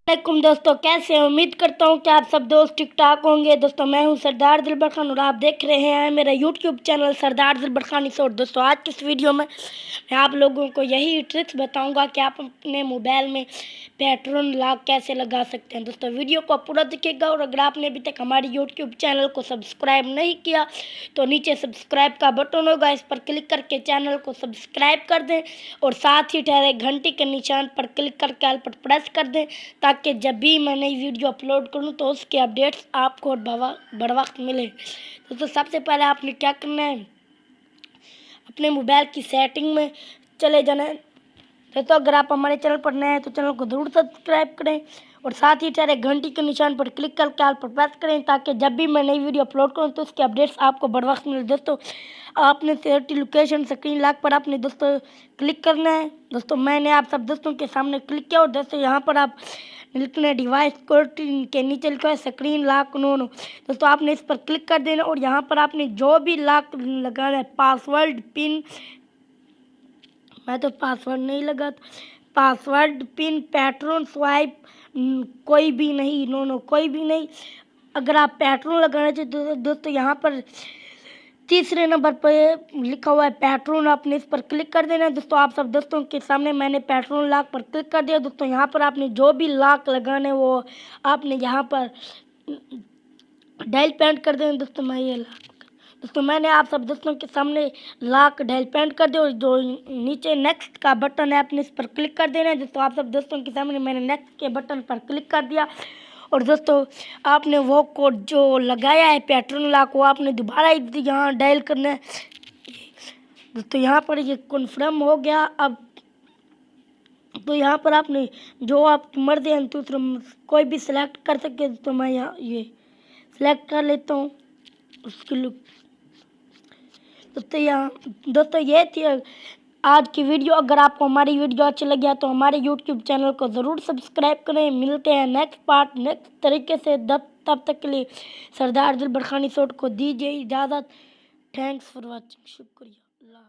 वालेकुम दोस्तों, कैसे हैं? उम्मीद करता हूँ कि आप सब दोस्त ठीक ठाक होंगे। दोस्तों मैं हूँ सरदार दिलबर खान और आप देख रहे हैं मेरा यूट्यूब चैनल सरदार दिलबर खान रिसोर्ट। दोस्तों आज की इस वीडियो में मैं आप लोगों को यही ट्रिक्स बताऊंगा कि आप अपने मोबाइल में पेट्रोल लॉक कैसे लगा सकते हैं। दोस्तों वीडियो को पूरा देखिएगा और अगर आपने अभी तक हमारे यूट्यूब चैनल को सब्सक्राइब नहीं किया तो नीचे सब्सक्राइब का बटन होगा, इस पर क्लिक करके चैनल को सब्सक्राइब कर दें और साथ ही ठहरे घंटी के निशान पर क्लिक करके ऑल पर प्रेस कर दें ताकि जब भी मैं नई वीडियो अपलोड करूं तो उसके अपडेट्स आपको बर वक्त मिले। तो सबसे पहले आपने क्या करना है, अपने मोबाइल की सेटिंग में चले जाना है। तो अगर आप हमारे चैनल पर नए हैं तो चैनल को ज़रूर सब्सक्राइब करें और साथ ही ठहरे घंटी के निशान पर क्लिक करके ऑल पर प्रेस करें ताकि जब भी मैं नई वीडियो अपलोड करूं तो उसके अपडेट्स आपको बर वक्त मिले। दोस्तों आपने सिक्योरिटी लोकेशन स्क्रीन लॉक पर आपने दोस्तों क्लिक करना है। दोस्तों मैंने आप सब दोस्तों के सामने क्लिक किया और दोस्तों यहाँ पर आप लिखना है डिवाइस के नीचे लिखा है स्क्रीन लॉक नो। दोस्तों आपने इस पर क्लिक कर देना और यहाँ पर आपने जो भी लॉक लगाना है, पासवर्ड, पिन, मैं तो पासवर्ड नहीं लगा, पासवर्ड, पिन, पेट्रोल स्वाइप, कोई भी नहीं, नो कोई भी नहीं। अगर आप पेट्रोल लगाना चाहिए तो दोस्तों यहाँ पर तीसरे नंबर पर लिखा हुआ है पेट्रोल, आपने इस पर क्लिक कर देना है। दोस्तों आप सब दोस्तों के सामने मैंने पेट्रोल लॉक पर क्लिक कर दिया। दोस्तों यहाँ पर आपने जो भी लॉक लगाने वो आपने यहाँ पर डायल पेंट कर देना। दोस्तों मैं ये दोस्तों मैंने आप सब दोस्तों के सामने लॉक डायल पेंट कर दिया और जो नीचे नेक्स्ट का बटन है आपने इस पर क्लिक कर देना है। दोस्तों आप सब दोस्तों के सामने मैंने नेक्स्ट के बटन पर क्लिक कर दिया और दोस्तों आपने वो कोड जो लगाया है पेट्रोल लॉक वो आपने दोबारा यहाँ डायल करना है। दोस्तों यहाँ पर ये कन्फर्म हो गया। अब तो यहाँ पर आपने जो आपकी मर्जी है तो कोई भी सिलेक्ट कर सके। तो मैं यहाँ ये सिलेक्ट कर लेता हूँ उसकी लुक। दोस्तों ये थी आज की वीडियो। अगर आपको हमारी वीडियो अच्छी लगी तो हमारे यूट्यूब चैनल को ज़रूर सब्सक्राइब करें। मिलते हैं नेक्स्ट पार्ट नेक्स्ट तरीके से। तब तक के लिए सरदार दिलबर खान रिसोर्ट को दीजिए इजाज़त। थैंक्स फॉर वॉचिंग, शुक्रिया, अल्लाह।